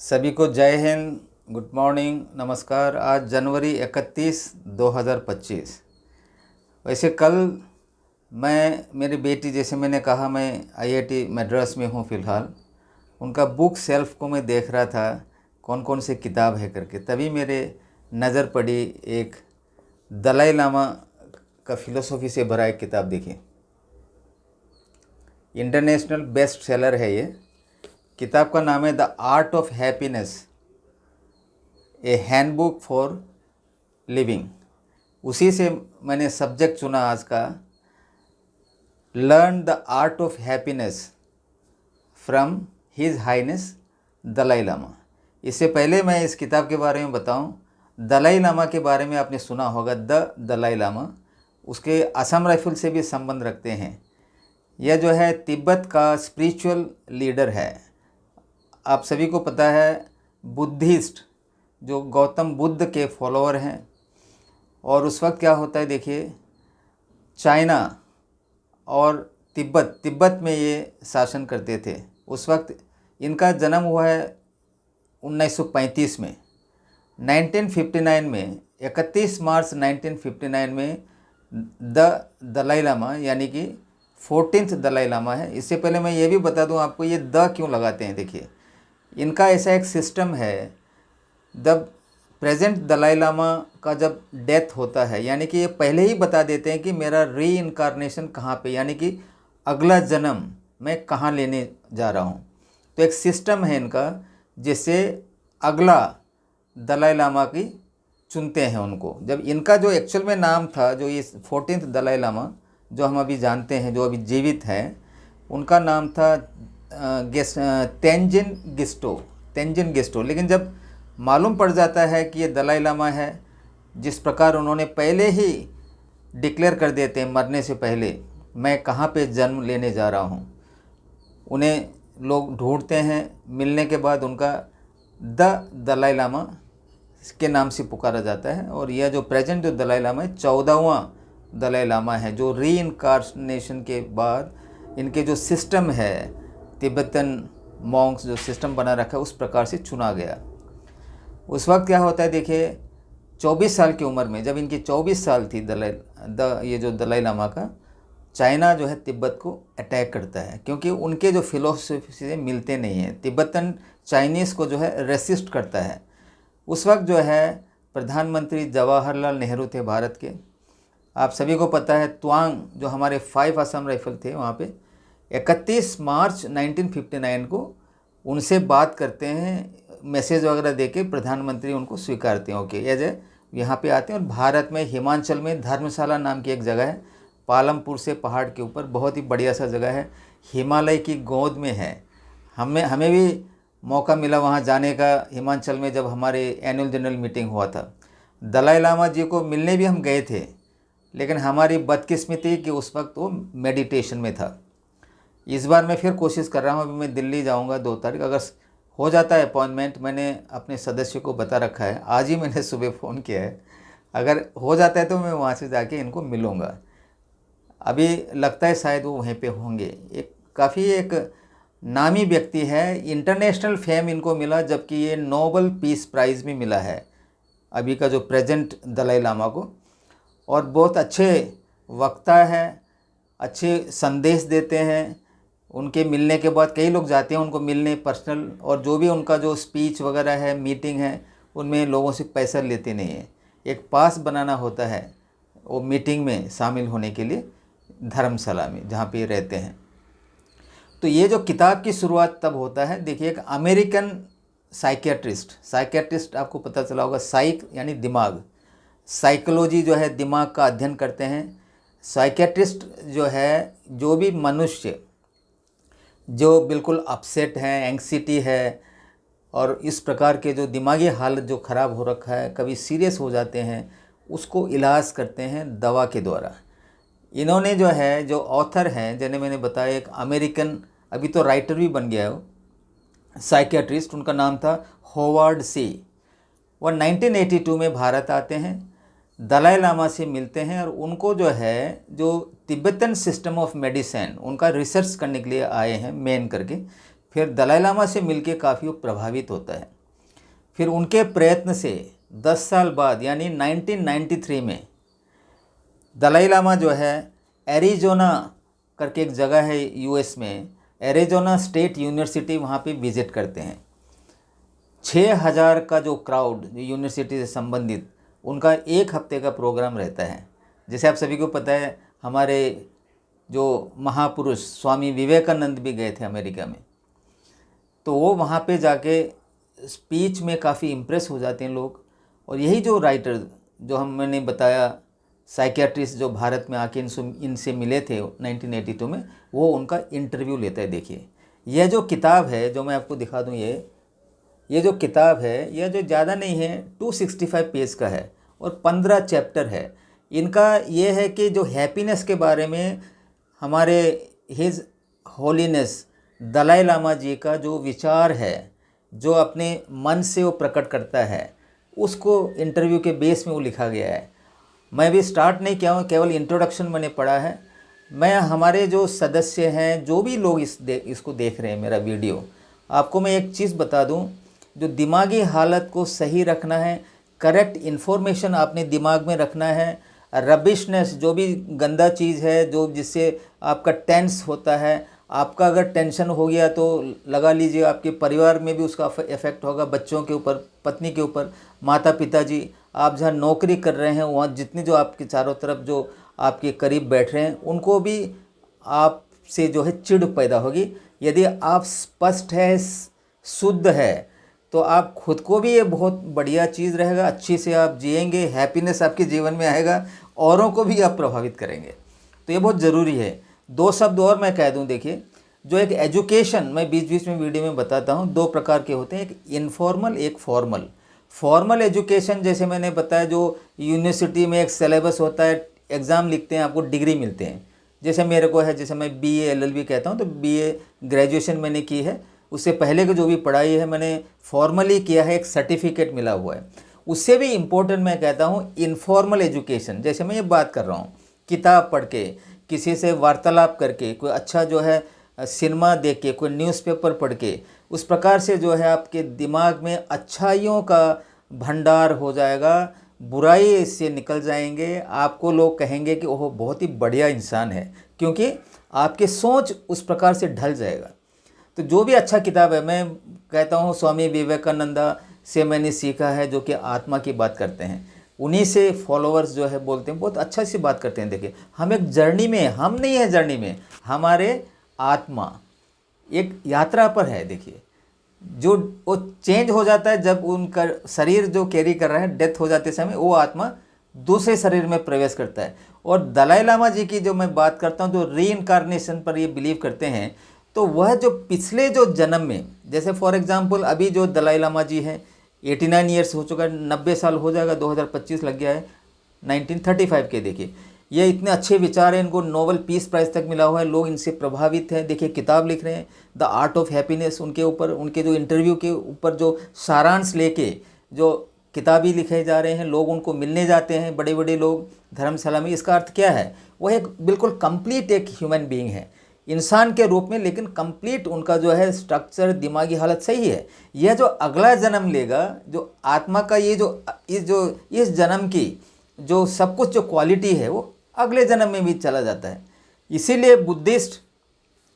सभी को जय हिंद, गुड मॉर्निंग, नमस्कार। आज जनवरी 31, 2025। वैसे कल मेरी बेटी, जैसे मैंने कहा, मैं आईआईटी मद्रास में हूँ फ़िलहाल। उनका बुक शेल्फ को मैं देख रहा था कौन कौन से किताब है करके, तभी मेरे नज़र पड़ी एक दलाई लामा का फ़िलोसॉफ़ी से भरा एक किताब। देखिए, इंटरनेशनल बेस्ट सेलर है ये। किताब का नाम है the art of happiness, a handbook for living. उसी से मैंने सब्जेक्ट चुना आज का, learn the art of happiness from his highness Dalai Lama. इससे पहले मैं इस किताब के बारे में बताऊं, दलाई लामा के बारे में आपने सुना होगा, द दलाई लामा। उसके असम राइफल से भी संबंध रखते हैं। यह जो है तिब्बत का स्पिरिचुअल लीडर है। आप सभी को पता है, बुद्धिस्ट जो गौतम बुद्ध के फॉलोअर हैं। और उस वक्त क्या होता है, देखिए, चाइना और तिब्बत में ये शासन करते थे। उस वक्त इनका जन्म हुआ है 1935 में। 1959 में 31 मार्च 1959 में दलाई लामा, यानी कि 14th दलाई लामा है। इससे पहले मैं ये भी बता दूं आपको, ये द क्यों लगाते हैं। देखिए, इनका ऐसा एक सिस्टम है, द प्रेजेंट दलाई लामा का जब डेथ होता है, यानी कि ये पहले ही बता देते हैं कि मेरा री इनकारनेशन कहाँ पे, यानी कि अगला जन्म मैं कहाँ लेने जा रहा हूँ। तो एक सिस्टम है इनका, जिससे अगला दलाई लामा की चुनते हैं उनको। जब इनका जो एक्चुअल में नाम था, जो ये 14th दलाई लामा जो हम अभी जानते हैं, जो अभी जीवित हैं, उनका नाम था तेंजिन गिस्टो। लेकिन जब मालूम पड़ जाता है कि ये दलाई लामा है, जिस प्रकार उन्होंने पहले ही डिक्लेयर कर देते हैं मरने से पहले, मैं कहाँ पे जन्म लेने जा रहा हूँ। उन्हें लोग ढूंढते हैं, मिलने के बाद उनका द दलाई लामा के नाम से पुकारा जाता है। और यह जो प्रेजेंट जो दलाई लामा है, 14वां दलाई लामा है, जो री इनकारनेशन के बाद इनके जो सिस्टम है, तिब्बतन मॉन्क्स जो सिस्टम बना रखा है, उस प्रकार से चुना गया। उस वक्त क्या होता है, देखिए, 24 साल की उम्र में, जब इनकी 24 साल थी, ये जो दलाई लामा का, चाइना जो है तिब्बत को अटैक करता है, क्योंकि उनके जो फिलोसफी से मिलते नहीं हैं। तिब्बतन चाइनीज़ को जो है रेसिस्ट करता है। उस वक्त जो है प्रधानमंत्री जवाहरलाल नेहरू थे भारत के। आप सभी को पता है, त्वांग जो हमारे 5 असम राइफल थे, वहाँ पे 31 मार्च 1959 को उनसे बात करते हैं, मैसेज वगैरह देके प्रधानमंत्री उनको स्वीकारते हैं। ओके, एज यहाँ पे आते हैं। और भारत में हिमाचल में धर्मशाला नाम की एक जगह है, पालमपुर से पहाड़ के ऊपर, बहुत ही बढ़िया सा जगह है, हिमालय की गोद में है। हमें भी मौका मिला वहाँ जाने का, हिमाचल में, जब हमारे एनुअल जनरल मीटिंग हुआ था। दलाई लामा जी को मिलने भी हम गए थे, लेकिन हमारी बदकिस्मती कि उस वक्त वो मेडिटेशन में था। इस बार मैं फिर कोशिश कर रहा हूँ, अभी मैं दिल्ली जाऊँगा 2 तारीख, अगर हो जाता है अपॉइंटमेंट। मैंने अपने सदस्य को बता रखा है, आज ही मैंने सुबह फ़ोन किया है, अगर हो जाता है तो मैं वहाँ से जाके इनको मिलूँगा। अभी लगता है शायद वो वहीं पे होंगे। काफ़ी एक नामी व्यक्ति है, इंटरनेशनल फेम इनको मिला, जबकि ये नोबल पीस प्राइज़ भी मिला है अभी का जो प्रेजेंट दलाई लामा को। और बहुत अच्छे वक्ता है, अच्छे संदेश देते हैं। उनके मिलने के बाद कई लोग जाते हैं उनको मिलने पर्सनल, और जो भी उनका जो स्पीच वगैरह है, मीटिंग है, उनमें लोगों से पैसा लेते नहीं है। एक पास बनाना होता है वो मीटिंग में शामिल होने के लिए, धर्मशाला में जहाँ पे रहते हैं। तो ये जो किताब की शुरुआत तब होता है, देखिए, एक अमेरिकन साइकियाट्रिस्ट आपको पता चला होगा, साइक यानी दिमाग, साइकोलॉजी जो है दिमाग का अध्ययन करते हैं। साइकियाट्रिस्ट जो है, जो भी मनुष्य जो बिल्कुल अपसेट है, एंग्जाइटी है, और इस प्रकार के जो दिमागी हालत जो ख़राब हो रखा है, कभी सीरियस हो जाते हैं, उसको इलाज करते हैं दवा के द्वारा। इन्होंने जो है, जो ऑथर हैं, जिन्हें मैंने बताया, एक अमेरिकन, अभी तो राइटर भी बन गया है वो, साइकियाट्रिस्ट, उनका नाम था होवार्ड सी। वो 1982 में भारत आते हैं, दलाई लामा से मिलते हैं, और उनको जो है, जो तिब्बतन सिस्टम ऑफ मेडिसिन, उनका रिसर्च करने के लिए आए हैं मेन करके। फिर दलाई लामा से मिलके काफ़ी प्रभावित होता है। फिर उनके प्रयत्न से 10 साल बाद यानी 1993 में दलाई लामा जो है एरिज़ोना करके एक जगह है यूएस में, एरिज़ोना स्टेट यूनिवर्सिटी, वहाँ पे विज़िट करते हैं। 6000 का जो क्राउड जो यूनिवर्सिटी से संबंधित, उनका 1 हफ्ते का प्रोग्राम रहता है। जैसे आप सभी को पता है, हमारे जो महापुरुष स्वामी विवेकानंद भी गए थे अमेरिका में, तो वो वहाँ पे जाके स्पीच में काफ़ी इम्प्रेस हो जाते हैं लोग। और यही जो राइटर जो मैंने बताया, साइकियाट्रिस्ट जो भारत में आके इनसे मिले थे 1982 में, वो उनका इंटरव्यू लेता है। देखिए यह जो किताब है जो मैं आपको दिखा दूँ, ये जो किताब है, यह जो ज़्यादा नहीं है, 265 पेज का है और 15 चैप्टर है। इनका ये है कि जो हैप्पीनेस के बारे में हमारे हिज होलीनेस दलाई लामा जी का जो विचार है, जो अपने मन से वो प्रकट करता है, उसको इंटरव्यू के बेस में वो लिखा गया है। मैं भी स्टार्ट नहीं किया हूँ, केवल इंट्रोडक्शन मैंने पढ़ा है। मैं हमारे जो सदस्य हैं, जो भी लोग इसको देख रहे हैं मेरा वीडियो, आपको मैं एक चीज़ बता दूं, जो दिमागी हालत को सही रखना है, करेक्ट इन्फॉर्मेशन आपने दिमाग में रखना है। रबिशनेस जो भी गंदा चीज़ है, जो जिससे आपका टेंस होता है, आपका अगर टेंशन हो गया तो लगा लीजिए आपके परिवार में भी उसका इफ़ेक्ट होगा, बच्चों के ऊपर, पत्नी के ऊपर, माता पिता जी, आप जहाँ नौकरी कर रहे हैं वहाँ जितने जो आपके चारों तरफ जो आपके करीब बैठ रहे हैं, उनको भी आपसे जो है चिढ़ पैदा होगी। यदि आप स्पष्ट है, शुद्ध है, तो आप खुद को भी ये बहुत बढ़िया चीज़ रहेगा, अच्छी से आप जिएंगे, हैप्पीनेस आपके जीवन में आएगा, औरों को भी आप प्रभावित करेंगे। तो ये बहुत ज़रूरी है। 2 शब्द और मैं कह दूं, देखिए जो एक एजुकेशन, मैं बीच बीच में वीडियो में बताता हूँ, 2 प्रकार के होते हैं, एक इनफॉर्मल, एक फॉर्मल। फॉर्मल एजुकेशन जैसे मैंने बताया, जो यूनिवर्सिटी में एक सिलेबस होता है, एग्ज़ाम लिखते हैं, आपको डिग्री मिलते हैं। जैसे मेरे को है, जैसे मैं BA LLB कहता हूँ, तो BA ग्रेजुएशन मैंने की है, उससे पहले की जो भी पढ़ाई है मैंने फॉर्मली किया है, एक सर्टिफिकेट मिला हुआ है। उससे भी इम्पोर्टेंट मैं कहता हूँ इनफॉर्मल एजुकेशन, जैसे मैं ये बात कर रहा हूँ, किताब पढ़ के, किसी से वार्तालाप करके, कोई अच्छा जो है सिनेमा देख के, कोई न्यूज़पेपर पढ़ के, उस प्रकार से जो है आपके दिमाग में अच्छाइयों का भंडार हो जाएगा, बुराई से निकल जाएंगे। आपको लोग कहेंगे कि ओह बहुत ही बढ़िया इंसान है, क्योंकि आपके सोच उस प्रकार से ढल जाएगा। तो जो भी अच्छा किताब है, मैं कहता हूँ स्वामी विवेकानंदा से मैंने सीखा है, जो कि आत्मा की बात करते हैं। उन्हीं से फॉलोअर्स जो है बोलते हैं, बहुत अच्छा सी बात करते हैं। देखिए हम एक जर्नी में, हम नहीं है जर्नी में, हमारे आत्मा एक यात्रा पर है। देखिए जो वो चेंज हो जाता है जब उनका शरीर जो कैरी कर रहा है, डेथ हो जाते समय वो आत्मा दूसरे शरीर में प्रवेश करता है। और दलाई लामा जी की जो मैं बात करता हूँ, जो रीइंकारनेशन पर ये बिलीव करते हैं, तो वह जो पिछले जो जन्म में, जैसे फॉर एग्जांपल अभी जो दलाई लामा जी हैं 89 ईयर्स हो चुका है, 90 साल हो जाएगा, 2025 लग गया है, 1935 के। देखिए ये इतने अच्छे विचार हैं, इनको नोबेल पीस प्राइज़ तक मिला हुआ है, लोग इनसे प्रभावित हैं। देखिए किताब लिख रहे हैं द आर्ट ऑफ हैप्पीनेस, उनके ऊपर, उनके जो इंटरव्यू के ऊपर जो सारांश लेके जो किताबी लिखे जा रहे हैं, लोग उनको मिलने जाते हैं, बड़े बड़े लोग धर्मशाला में। इसका अर्थ क्या है, वह एक बिल्कुल कंप्लीट एक ह्यूमन बीइंग है, इंसान के रूप में, लेकिन कंप्लीट उनका जो है स्ट्रक्चर, दिमागी हालत सही है। यह जो अगला जन्म लेगा, जो आत्मा का ये जो इस जन्म की जो सब कुछ जो क्वालिटी है, वो अगले जन्म में भी चला जाता है। इसीलिए बुद्धिस्ट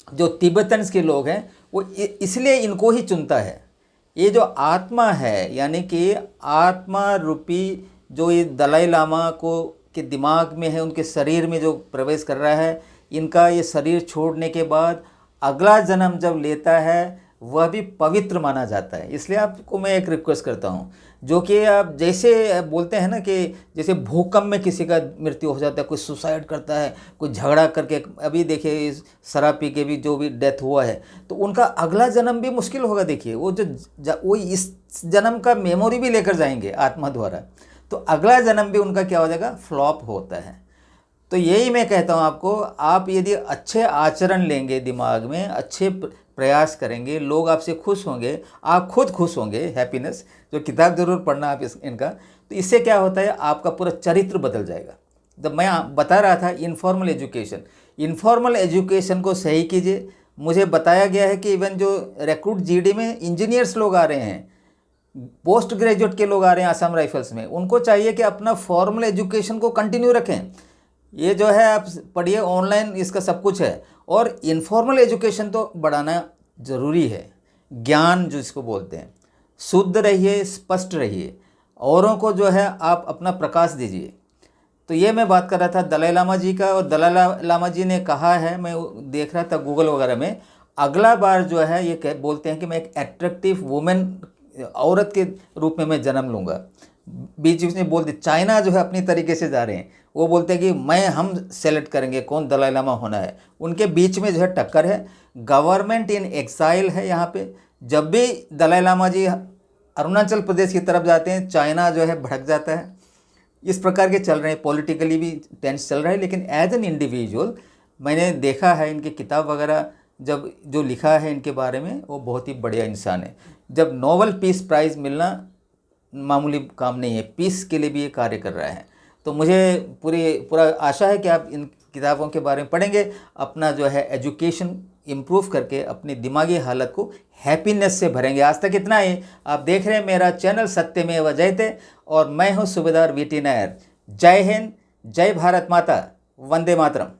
जो तिब्बतन्स के लोग हैं, वो इसलिए इनको ही चुनता है। ये जो आत्मा है, यानी कि आत्मा रूपी जो ये दलाई लामा को के दिमाग में है, उनके शरीर में जो प्रवेश कर रहा है, इनका ये शरीर छोड़ने के बाद अगला जन्म जब लेता है, वह भी पवित्र माना जाता है। इसलिए आपको मैं एक रिक्वेस्ट करता हूँ, जो कि आप जैसे बोलते हैं ना कि जैसे भूकंप में किसी का मृत्यु हो जाता है, कोई सुसाइड करता है, कोई झगड़ा करके, अभी देखिए इस शराब पी के भी जो भी डेथ हुआ है, तो उनका अगला जन्म भी मुश्किल होगा। देखिए वो इस जन्म का मेमोरी भी लेकर जाएंगे आत्मा द्वारा, तो अगला जन्म भी उनका क्या हो जाएगा, फ्लॉप होता है। तो यही मैं कहता हूँ आपको, आप यदि अच्छे आचरण लेंगे, दिमाग में अच्छे प्रयास करेंगे, लोग आपसे खुश होंगे, आप खुद खुश होंगे। हैप्पीनेस जो किताब ज़रूर पढ़ना आप इनका, तो इससे क्या होता है, आपका पूरा चरित्र बदल जाएगा। जब मैं बता रहा था इनफॉर्मल एजुकेशन को सही कीजिए, मुझे बताया गया है कि इवन जो रिक्रूट जीडी में इंजीनियर्स लोग आ रहे हैं, पोस्ट ग्रेजुएट के लोग आ रहे हैं आसाम राइफल्स में, उनको चाहिए कि अपना फॉर्मल एजुकेशन को कंटिन्यू रखें। ये जो है आप पढ़िए ऑनलाइन, इसका सब कुछ है, और इनफॉर्मल एजुकेशन तो बढ़ाना ज़रूरी है। ज्ञान जो इसको बोलते हैं, शुद्ध रहिए, स्पष्ट रहिए, औरों को जो है आप अपना प्रकाश दीजिए। तो ये मैं बात कर रहा था दलाई लामा जी का, और दलाई लामा जी ने कहा है, मैं देख रहा था गूगल वगैरह में, अगला बार जो है ये बोलते हैं कि मैं एक एट्रैक्टिव वुमेन, औरत के रूप में मैं जन्म लूँगा। बीच बीच में बोलते, चाइना जो है अपनी तरीके से जा रहे हैं, वो बोलते हैं कि हम सेलेक्ट करेंगे कौन दलाई लामा होना है। उनके बीच में जो है टक्कर है, गवर्नमेंट इन एक्साइल है यहाँ पे। जब भी दलाई लामा जी अरुणाचल प्रदेश की तरफ जाते हैं, चाइना जो है भड़क जाता है। इस प्रकार के चल रहे हैं, पॉलिटिकली भी टेंस चल रहा है, लेकिन एज एन इंडिविजुअल मैंने देखा है इनकी किताब वगैरह, जब जो लिखा है इनके बारे में, वो बहुत ही बढ़िया इंसान है। जब नोबेल पीस प्राइज़ मिलना मामूली काम नहीं है, पीस के लिए भी ये कार्य कर रहा है। तो मुझे पूरा आशा है कि आप इन किताबों के बारे में पढ़ेंगे, अपना जो है एजुकेशन इम्प्रूव करके अपनी दिमागी हालत को हैप्पीनेस से भरेंगे। आज तक इतना ही। आप देख रहे हैं मेरा चैनल सत्यमेव जयते, और मैं हूं सूबेदार वीटी नायर। जय हिंद, जय भारत माता, वंदे मातरम।